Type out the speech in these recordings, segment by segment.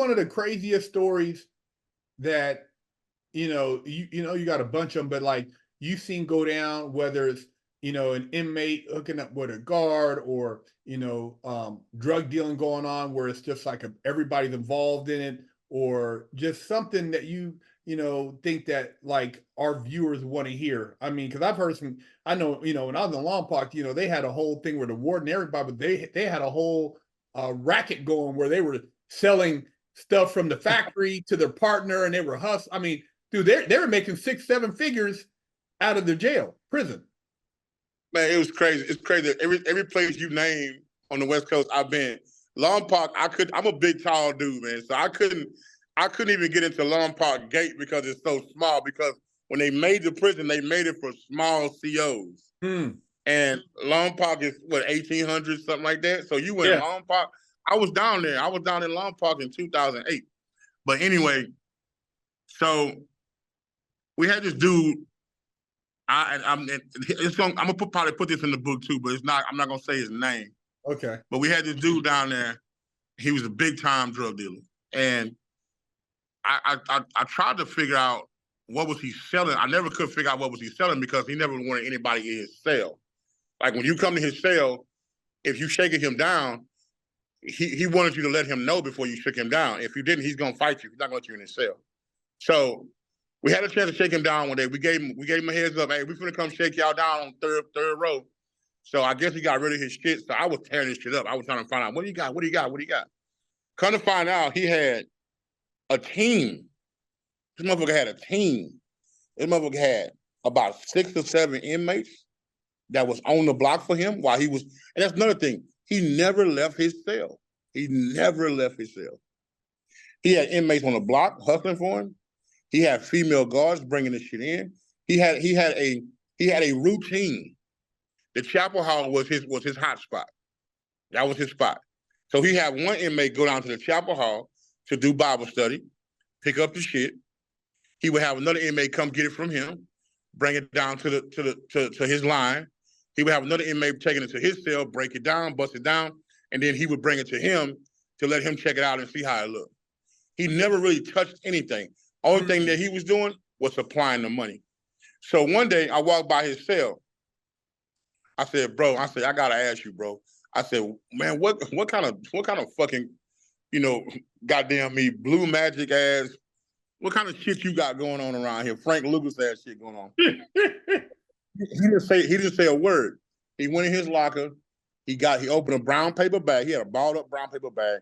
one of the craziest stories that, you got a bunch of them, but like you've seen go down, whether it's, an inmate hooking up with a guard or, drug dealing going on where it's just like everybody's involved in it, or just something that think that like our viewers want to hear? I mean, because I've heard I know, when I was in Long Park, they had a whole thing where the warden, everybody, but they had a whole racket going where they were selling stuff from the factory to their partner, and they were hustling. I mean, dude, they were making 6-7 figures out of the prison. Man, it was crazy. It's crazy. Every place you name on the West Coast, I've been. Long Park, I'm a big, tall dude, man. So I couldn't even get into Long Park Gate because it's so small. Because when they made the prison, they made it for small COs. And Long Park is, 1,800, something like that. So you went Long Park. I was down there. I was down in Long Park in 2008. But anyway, so we had this dude. I'm gonna probably put this in the book too, but I'm not gonna say his name. Okay. But we had this dude down there. He was a big time drug dealer, and I tried to figure out what was he selling. I never could figure out what was he selling because he never wanted anybody in his cell. Like when you come to his cell, if you shaking him down, he wanted you to let him know before you shook him down. If you didn't, he's gonna fight you. He's not gonna let you in his cell. So we had a chance to shake him down one day. We gave him a heads up. Hey, we're gonna come shake y'all down on third row. So I guess he got rid of his shit. So I was tearing this shit up. I was trying to find out what do you got? What do you got? What do you got? Come to find out, he had a team. This motherfucker had a team. This motherfucker had about 6 or 7 inmates that was on the block for him while he was. And that's another thing. He never left his cell. He never left his cell. He had inmates on the block hustling for him. He had female guards bringing the shit in. He had a routine. The chapel hall was his hot spot. That was his spot. So he had one inmate go down to the chapel hall to do Bible study, pick up the shit. He would have another inmate come get it from him, bring it down to his line. He would have another inmate taking it to his cell, break it down, bust it down, and then he would bring it to him to let him check it out and see how it looked. He never really touched anything. Only thing that he was doing was supplying the money. So one day I walked by his cell. I said, bro, I gotta ask you, bro. I said, man, what kind of fucking, goddamn me, blue magic ass, what kind of shit you got going on around here? Frank Lucas ass shit going on. He didn't say a word. He went in his locker. He opened a brown paper bag. He had a balled up brown paper bag,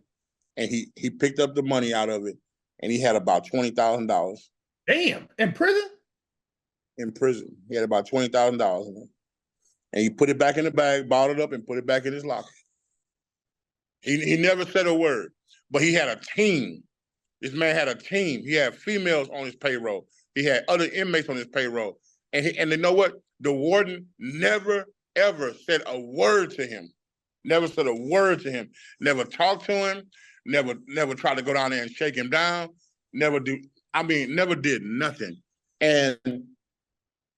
and he picked up the money out of it, and he had about $20,000. Damn! In prison? In prison, he had about $20,000 in it, and he put it back in the bag, balled it up, and put it back in his locker. He never said a word, but he had a team. This man had a team. He had females on his payroll. He had other inmates on his payroll, and you know what? The warden never ever said a word to him. Never said a word to him. Never talked to him. Never tried to go down there and shake him down. Never did nothing. And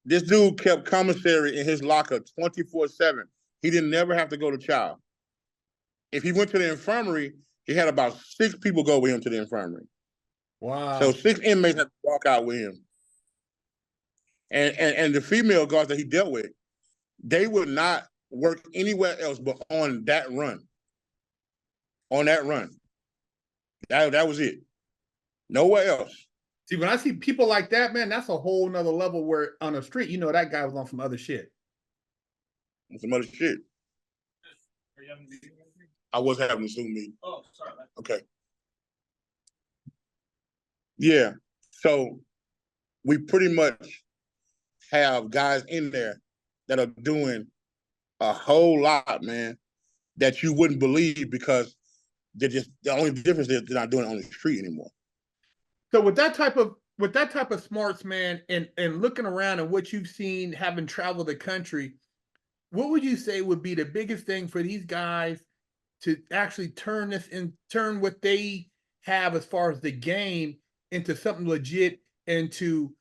this dude kept commissary in his locker 24/7. He didn't never have to go to trial. If he went to the infirmary, he had about 6 people go with him to the infirmary. Wow. So 6 inmates had to walk out with him. And the female guards that he dealt with, they would not work anywhere else but on that run. On that run. That was it. Nowhere else. See, when I see people like that, man, that's a whole nother level where on the street, that guy was on some other shit. Some other shit. Are you having a meeting with me? I was having a Zoom meeting. Oh, sorry, man. Okay. Yeah. So we pretty much have guys in there that are doing a whole lot, man, that you wouldn't believe because the only difference is they're not doing it on the street anymore. So with that type of smarts, man, and looking around and what you've seen having traveled the country, what would you say would be the biggest thing for these guys to actually turn what they have as far as the game into something legit, and to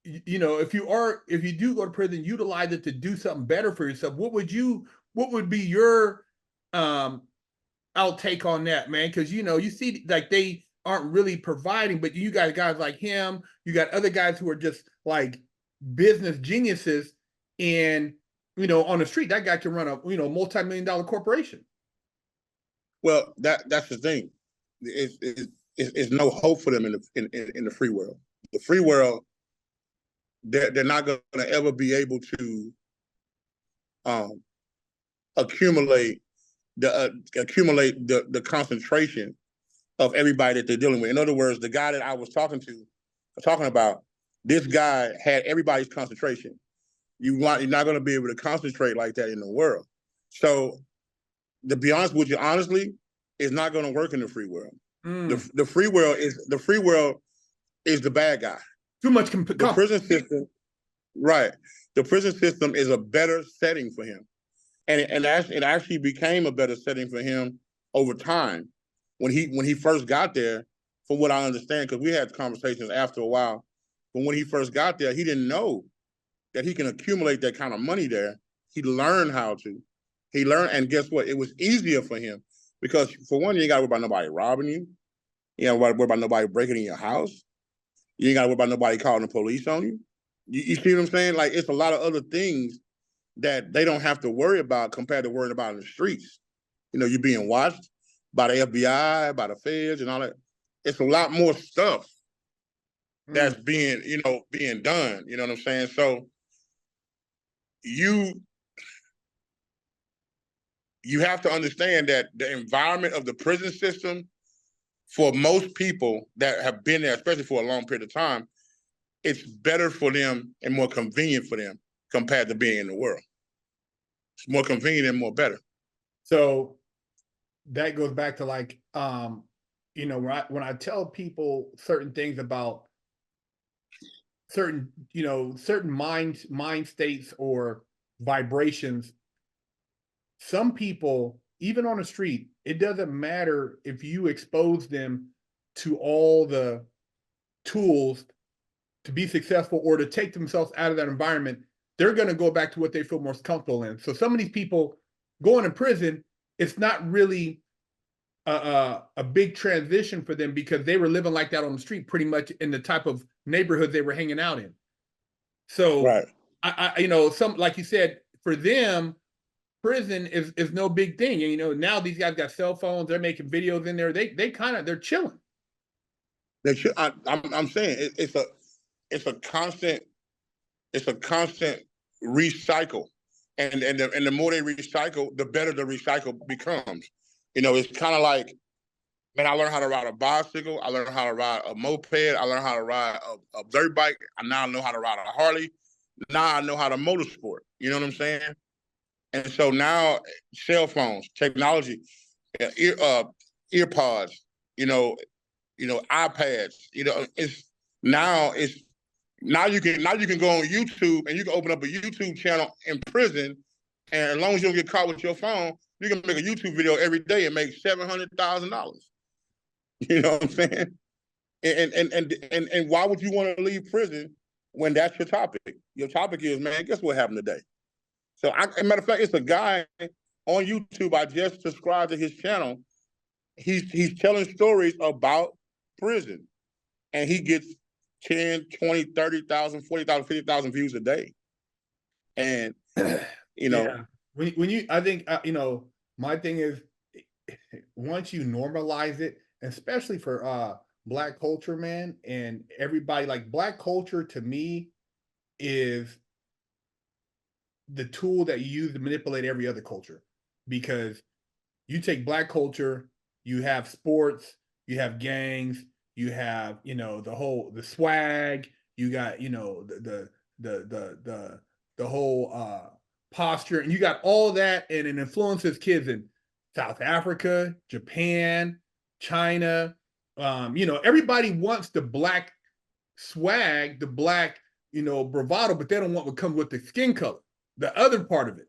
if you do go to prison, utilize it to do something better for yourself? What would be your outtake on that, man? Because you see like they aren't really providing, but you got guys like him, you got other guys who are just like business geniuses, and on the street, that guy can run a multi-million-dollar corporation. Well, that's the thing. It's no hope for them in the free world. The free world, they're not going to ever be able to accumulate the concentration of everybody that they're dealing with. In other words, the guy that I was talking about, this guy had everybody's concentration. You're not going to be able to concentrate like that in the world. So, to be honest with you, honestly, it's not going to work in the free world. The free world is the bad guy. Too much the prison system, right? The prison system is a better setting for him, and it actually became a better setting for him over time when he first got there. From what I understand, because we had conversations after a while, but when he first got there, he didn't know that he can accumulate that kind of money there. He learned how to. He learned, and guess what? It was easier for him because, for one, you ain't got to worry about nobody robbing you. You ain't got to worry about nobody breaking in your house. You ain't got to worry about nobody calling the police on you. You see what I'm saying? Like, it's a lot of other things that they don't have to worry about compared to worrying about in the streets. You're being watched by the FBI, by the feds, and all that. It's a lot more stuff that's being done. You know what I'm saying? So you have to understand that the environment of the prison system, for most people that have been there, especially for a long period of time, it's better for them and more convenient for them compared to being in the world. It's more convenient and more better. So that goes back to like, when I tell people certain things about certain mind states or vibrations, some people, even on the street, it doesn't matter if you expose them to all the tools to be successful or to take themselves out of that environment, they're going to go back to what they feel most comfortable in. So some of these people going to prison, it's not really a big transition for them because they were living like that on the street, pretty much in the type of neighborhoods they were hanging out in. So, right. Some, like you said, for them, prison is no big thing. And now these guys got cell phones, they're making videos in there. They're chilling. I'm saying it's a constant recycle, and the more they recycle, the better the recycle becomes. It's kind of like, man, I learned how to ride a bicycle, I learned how to ride a moped, I learned how to ride a dirt bike, I now know how to ride a Harley, now I know how to motorsport. You know what I'm saying? And so now, cell phones, technology, earpods, iPads, now you can go on YouTube and you can open up a YouTube channel in prison, and as long as you don't get caught with your phone, you can make a YouTube video every day and make $700,000. You know what I'm saying? And why would you want to leave prison when that's your topic? Your topic is, man, guess what happened today? So, as a matter of fact, it's a guy on YouTube. I just subscribed to his channel. He's telling stories about prison, and he gets 10, 20, 30,000, 40,000, 50,000 views a day. And, yeah. I think, my thing is, once you normalize it, especially for Black culture, man, and everybody, like, Black culture to me is the tool that you use to manipulate every other culture. Because you take Black culture, you have sports, you have gangs, you have, the swag, you got, the whole posture, and you got all that, and it influences kids in South Africa, Japan, China. Everybody wants the Black swag, the Black, bravado, but they don't want what comes with the skin color, the other part of it,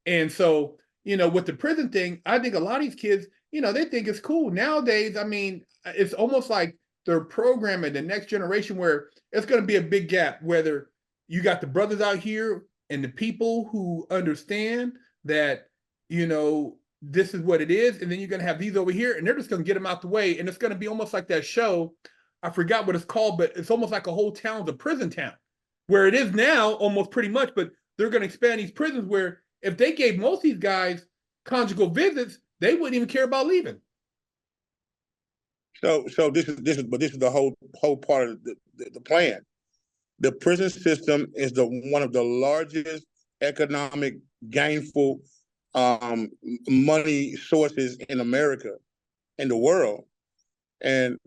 And so, with the prison thing, I think a lot of these kids, they think it's cool. Nowadays, I mean, it's almost like they're programming the next generation where it's going to be a big gap, whether you got the brothers out here and the people who understand that, this is what it is, and then you're going to have these over here, and they're just going to get them out the way, and it's going to be almost like that show. I forgot what it's called, but it's almost like a whole town's a prison town, where it is now almost pretty much. But they're going to expand these prisons where if they gave most of these guys conjugal visits, they wouldn't even care about leaving. So this is the whole part of the plan. The prison system is one of the largest economic gainful money sources in America, in the world, and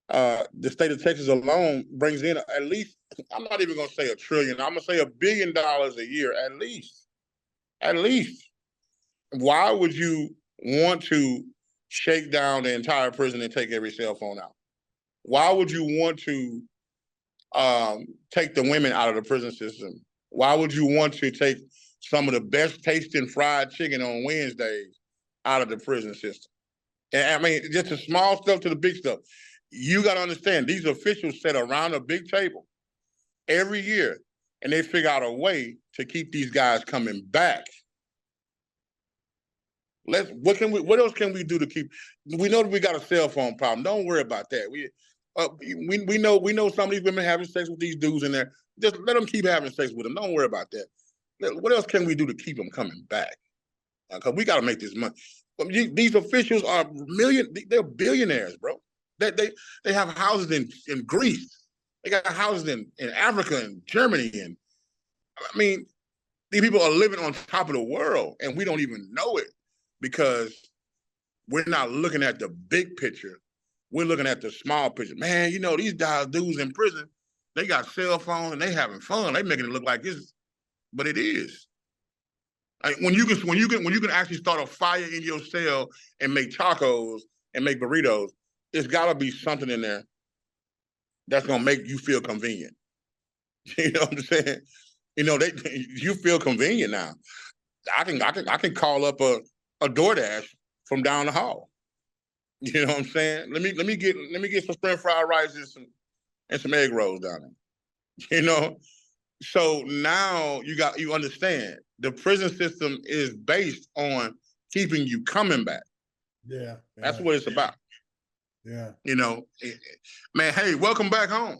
the state of Texas alone brings in at least, I'm not even going to say $1 trillion, I'm going to say $1 billion a year at least. At least. Why would you want to shake down the entire prison and take every cell phone out? Why would you want to take the women out of the prison system? Why would you want to take some of the best tasting fried chicken on Wednesdays out of the prison system? And I mean, just the small stuff to the big stuff. You got to understand, these officials sit around a big table every year, and they figure out a way to keep these guys coming back. What else can we do to keep? We know that we got a cell phone problem. Don't worry about that. We know some of these women having sex with these dudes in there. Just let them keep having sex with them. Don't worry about that. What else can we do to keep them coming back? Because we got to make this money. These officials are they're billionaires, bro. They have houses in Greece. They got houses in Africa and Germany. And I mean, these people are living on top of the world, and we don't even know it because we're not looking at the big picture. We're looking at the small picture. Man, you know, these dudes in prison, they got cell phones and they having fun. They making it look like this, but it is. Like when you can actually start a fire in your cell and make tacos and make burritos, it's got to be something in there that's gonna make you feel convenient. You know what I'm saying? You know, you feel convenient now. I can call up a DoorDash from down the hall. You know what I'm saying? Let me get some shrimp fried rice and some egg rolls down there. You know, so now you understand the prison system is based on keeping you coming back. Yeah. That's what it's about. Yeah. You know, man, hey, welcome back home.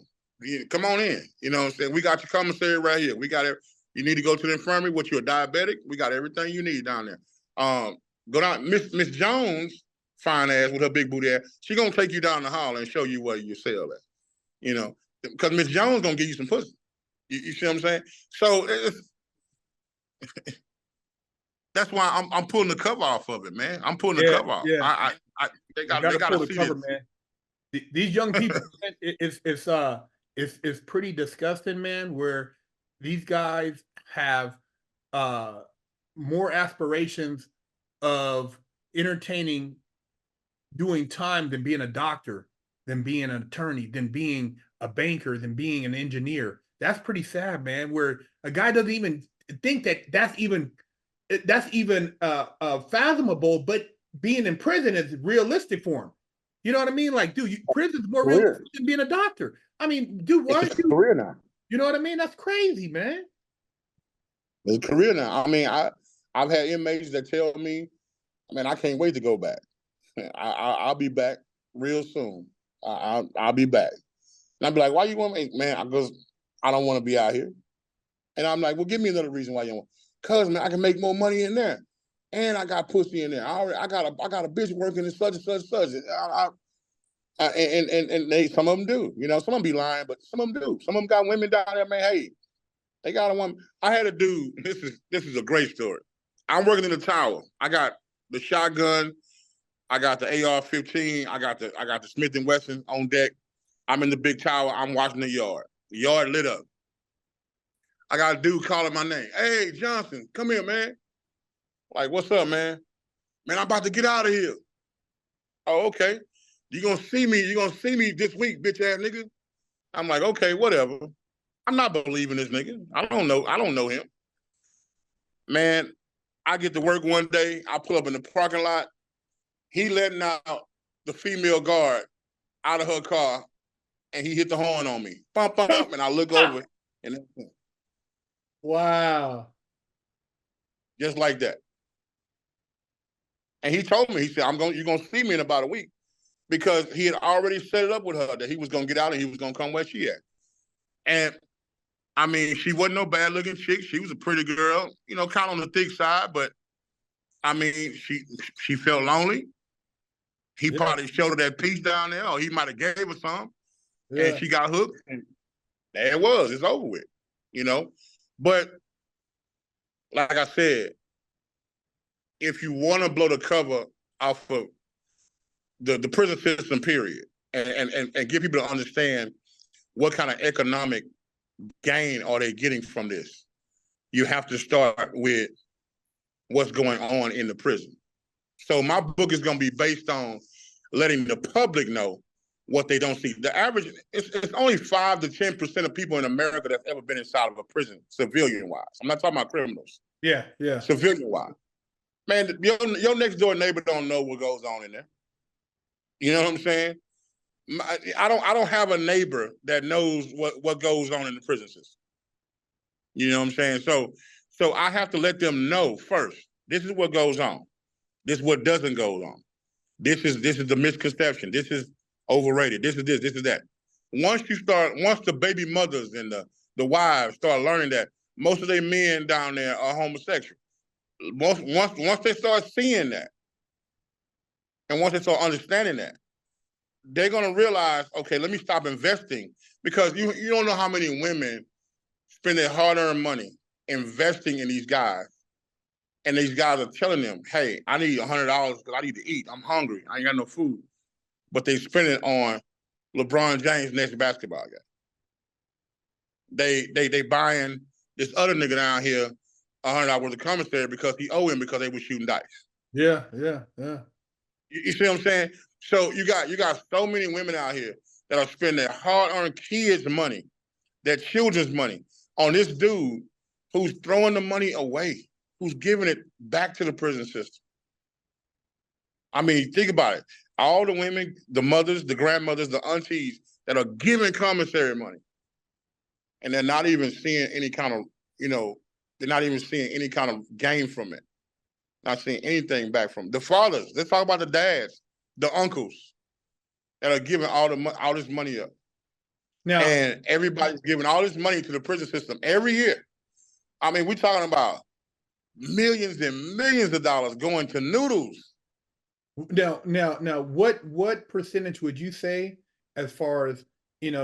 Come on in. You know what I'm saying? We got your commissary right here. We got it. You need to go to the infirmary. What, you're a diabetic? We got everything you need down there. Go down. Miss Jones, fine ass with her big booty ass, she gonna take you down the hall and show you where you sell at. You know, because Miss Jones gonna give you some pussy. You see what I'm saying? So that's why I'm pulling the cover off of it, man. I'm pulling the cover off. Yeah. They gotta see cover, this. man. These young people, it's pretty disgusting, man. Where these guys have more aspirations of entertaining, doing time than being a doctor, than being an attorney, than being a banker, than being an engineer. That's pretty sad, man. Where a guy doesn't even think that's even fathomable, but being in prison is realistic for him. You know what I mean? Like, dude, prison's more realistic than being a doctor. I mean, dude, why it's a career now? You know what I mean? That's crazy, man. It's a career now. I mean, I've had inmates that tell me, man, I can't wait to go back. I'll be back real soon. I'll be back. And I'll be like, why you want me? Man, because I don't want to be out here. And I'm like, well, give me another reason why you want. Cause man, I can make more money in there, and I got pussy in there. I got a bitch working in such and such and such. And they, some of them do. You know, some of them be lying, but some of them do. Some of them got women down there. Man, hey, they got a woman. I had a dude. This is a great story. I'm working in the tower. I got the shotgun. I got the AR-15. I got the Smith & Wesson on deck. I'm in the big tower. I'm watching the yard. The yard lit up. I got a dude calling my name. Hey, Johnson, come here, man. Like, what's up, man? Man, I'm about to get out of here. Oh, okay. You're gonna see me this week, bitch ass nigga. I'm like, okay, whatever. I'm not believing this nigga. I don't know him. Man, I get to work one day. I pull up in the parking lot. He letting out the female guard out of her car, and he hit the horn on me. Bump, bump, and I look over, and wow, just like that. And he told me, he said, you're gonna see me in about a week, because he had already set it up with her that he was gonna get out and he was gonna come where she at. And I mean, she wasn't no bad looking chick. She was a pretty girl, you know, kind of on the thick side, but I mean, she felt lonely. He probably showed her that piece down there, or he might have gave her some, and she got hooked, and there it was. It's over with, you know. But like I said, if you want to blow the cover off of the prison system, period, and get people to understand what kind of economic gain are they getting from this, you have to start with what's going on in the prison. So my book is going to be based on letting the public know what they don't see. The average, it's only 5 to 10% of people in America that's ever been inside of a prison, civilian-wise. I'm not talking about criminals. Yeah. Civilian-wise. Man, your next door neighbor don't know what goes on in there. You know what I'm saying? I don't have a neighbor that knows what goes on in the prison system. You know what I'm saying? So I have to let them know first. This is what goes on. This is what doesn't go on. This is the misconception. This is overrated. This is this. This is that. Once the baby mothers and the wives start learning that most of their men down there are homosexual, once they start seeing that, and once they start understanding that, they're gonna realize, okay, let me stop investing, because you don't know how many women spend their hard-earned money investing in these guys, and these guys are telling them, hey, I need $100 because I need to eat. I'm hungry. I ain't got no food. But they spend it on LeBron James' next basketball game. They buying this other nigga down here $100 worth of commissary because he owe him, because they were shooting dice. Yeah. You see what I'm saying? So you got so many women out here that are spending their hard-earned kids' money, their children's money, on this dude who's throwing the money away, who's giving it back to the prison system. I mean, think about it. All the women, the mothers, the grandmothers, the aunties that are giving commissary money, and they're not even seeing any kind of, they're not even seeing any kind of gain from it. Not seeing anything back from it. The fathers, let's talk about the dads, the uncles that are giving all this money up. Now, and everybody's giving all this money to the prison system every year. I mean, we're talking about millions and millions of dollars going to noodles. Now, what percentage would you say, as far as,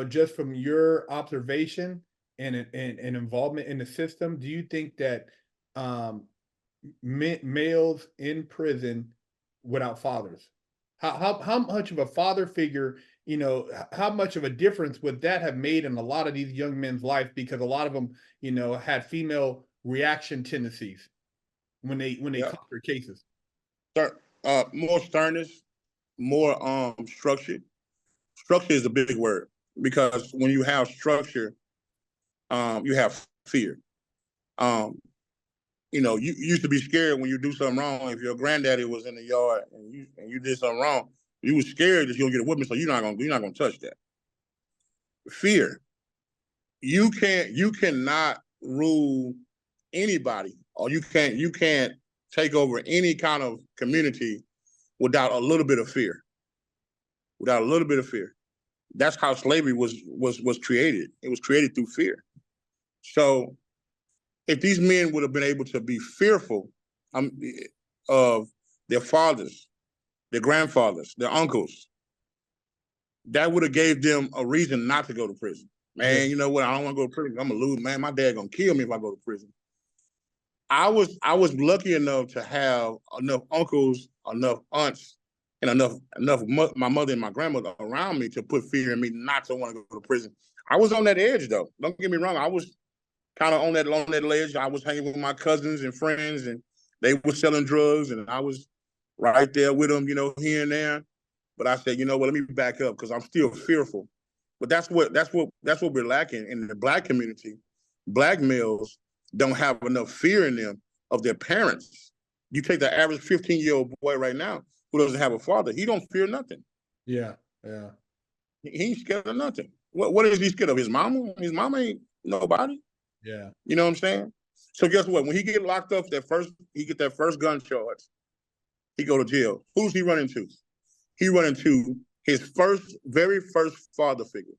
just from your observation and involvement in the system, do you think that males in prison without fathers, how much of a father figure, how much of a difference would that have made in a lot of these young men's life? Because a lot of them, had female reaction tendencies when they took their cases. More sternness, more structure. Structure is a big word, because when you have structure, you have fear. You used to be scared when you do something wrong. If your granddaddy was in the yard and you did something wrong, you were scared that you're gonna get a whipping, so you're not gonna touch that. Fear. You cannot rule anybody, or you can't take over any kind of community without a little bit of fear. Without a little bit of fear. That's how slavery was created. It was created through fear. So if these men would have been able to be fearful of their fathers, their grandfathers, their uncles, that would have gave them a reason not to go to prison. Man, you know what? I don't want to go to prison. I'm gonna lose. Man, my dad gonna kill me if I go to prison. I was lucky enough to have enough uncles, enough aunts, and enough my mother and my grandmother around me to put fear in me not to want to go to prison. I was on that edge, though. Don't get me wrong. I was kind of on that ledge. I was hanging with my cousins and friends, and they were selling drugs, and I was right there with them, here and there. But I said, let me back up, because I'm still fearful. But that's what we're lacking in the Black community. Black males don't have enough fear in them of their parents. You take the average 15-year-old boy right now who doesn't have a father, he don't fear nothing. Yeah. He ain't scared of nothing. What is he scared of? His mama? His mama ain't nobody. Yeah. You know what I'm saying? So guess what? When he get locked up, he get that first gun charge. he go to jail. Who's he running to? He running to his very first father figure.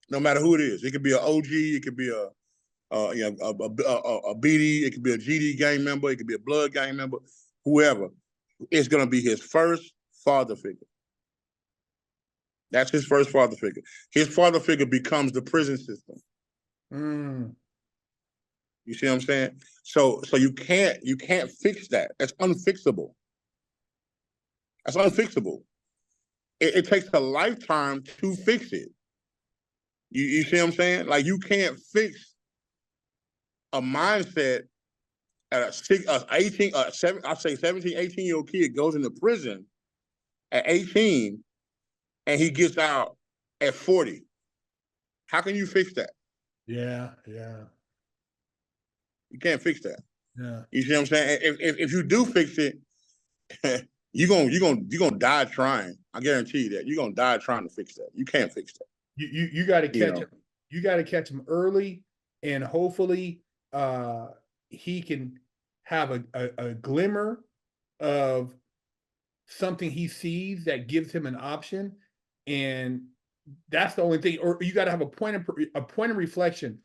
No matter who it is, it could be an OG, it could be a BD, it could be a GD gang member, it could be a blood gang member, whoever. It's gonna be his first father figure. That's his first father figure. His father figure becomes the prison system. You see what I'm saying? So you can't fix that. That's unfixable. That's unfixable. It takes a lifetime to fix it. You see what I'm saying? Like, you can't fix a mindset at a 17, 18-year-old kid goes into prison at 18 and he gets out at 40. How can you fix that? Yeah. You can't fix that. Yeah. You see what I'm saying? If you do fix it, you're gonna die trying. I guarantee you that. You're gonna die trying to fix that. You can't fix that. You got to catch him. You got to catch him early, and hopefully he can have a glimmer of something he sees that gives him an option, and that's the only thing. Or you got to have a point of reflection.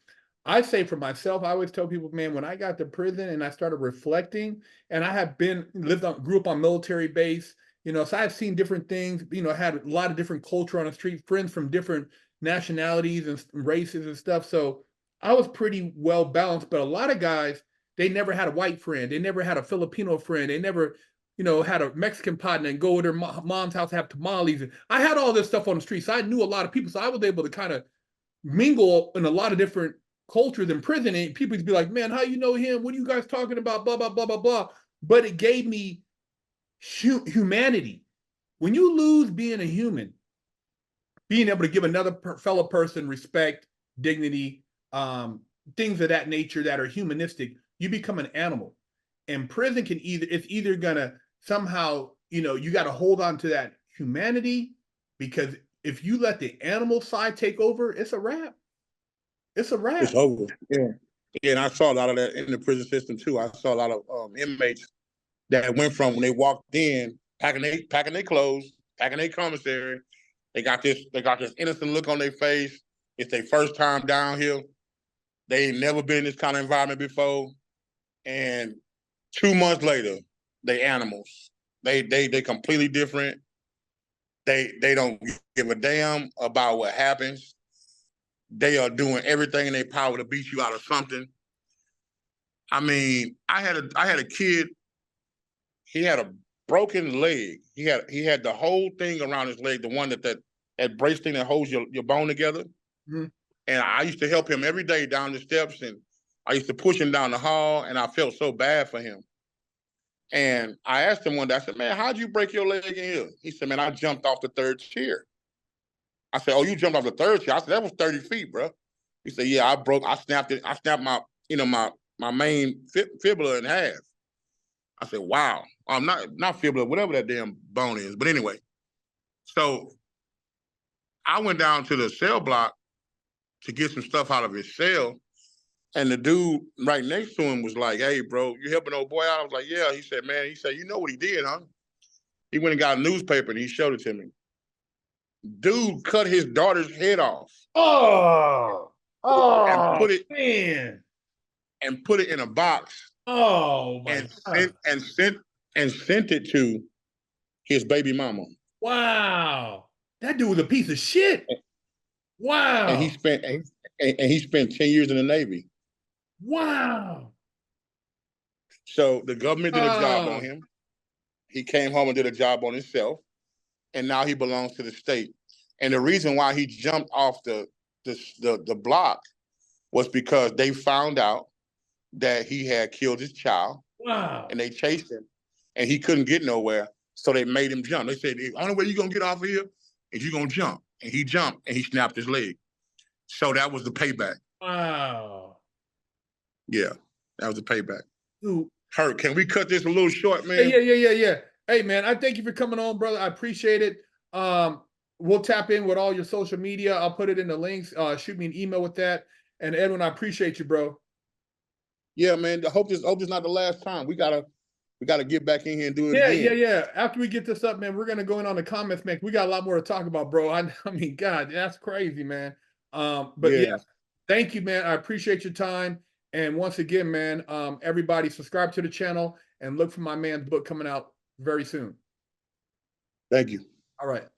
I say for myself, I always tell people, man, when I got to prison and I started reflecting, and I have grew up on military base, so I've seen different things, had a lot of different culture on the street, friends from different nationalities and races and stuff. So I was pretty well balanced, but a lot of guys, they never had a white friend. They never had a Filipino friend. They never, had a Mexican partner and go to their mom's house, have tamales. I had all this stuff on the street. So I knew a lot of people. So I was able to kind of mingle in a lot of different cultures in prison. And people would be like, man, how you know him? What are you guys talking about? Blah, blah, blah, blah, blah. But it gave me humanity. When you lose being a human, being able to give another fellow person respect, dignity, things of that nature that are humanistic, you become an animal. And prison it's either gonna somehow, you got to hold on to that humanity, because if you let the animal side take over, it's a wrap. It's a wrap. It's over. Yeah. And I saw a lot of that in the prison system too. I saw a lot of inmates that went from when they walked in, packing their clothes, packing their commissary. They got this innocent look on their face. It's their first time down here. They ain't never been in this kind of environment before. And 2 months later, they animals. They completely different. They don't give a damn about what happens. They are doing everything in their power to beat you out of something. I mean, I had a kid. He had a broken leg. He had the whole thing around his leg, the one that brace thing that holds your bone together. Mm-hmm. And I used to help him every day down the steps, and I used to push him down the hall, and I felt so bad for him. And I asked him one day, I said, man, how'd you break your leg in here? He said, man, I jumped off the third tier. I said, oh, you jumped off the third tier? I said, that was 30 feet, bro. He said, yeah, I snapped my my main fibula in half. I said, wow. I'm not fibula, whatever that damn bone is. But anyway, so I went down to the cell block to get some stuff out of his cell. And the dude right next to him was like, hey, bro, you helping old boy out? I was like, yeah. He said, man, you know what he did, huh? He went and got a newspaper and he showed it to me. Dude cut his daughter's head off. And put it, man. And put it in a box. Oh, my God. And sent it to his baby mama. Wow. That dude was a piece of shit. Wow. And he spent 10 years in the Navy. Wow. So the government did a job on him. He came home and did a job on himself. And now he belongs to the state. And the reason why he jumped off the block was because they found out that he had killed his child. Wow. And they chased him. And he couldn't get nowhere. So they made him jump. They said, the only way you're going to get off of here is you're going to jump. And he jumped and he snapped his leg. So that was the payback. Wow. Yeah, that was the payback. Dude. Hurt. Can we cut this a little short, man? Yeah. Hey, man, I thank you for coming on, brother. I appreciate it. We'll tap in with all your social media. I'll put it in the links. Shoot me an email with that. And Edwin, I appreciate you, bro. Yeah, man. I hope this not the last time. We gotta We got to get back in here and do it Yeah, again. yeah. After we get this up, man, we're gonna go in on the comments, man. We got a lot more to talk about, bro. I mean, God, that's crazy, man. But Yeah. yeah, thank you, man. I appreciate your time. And once again, man, everybody subscribe to the channel and look for my man's book coming out very soon. Thank you. All right.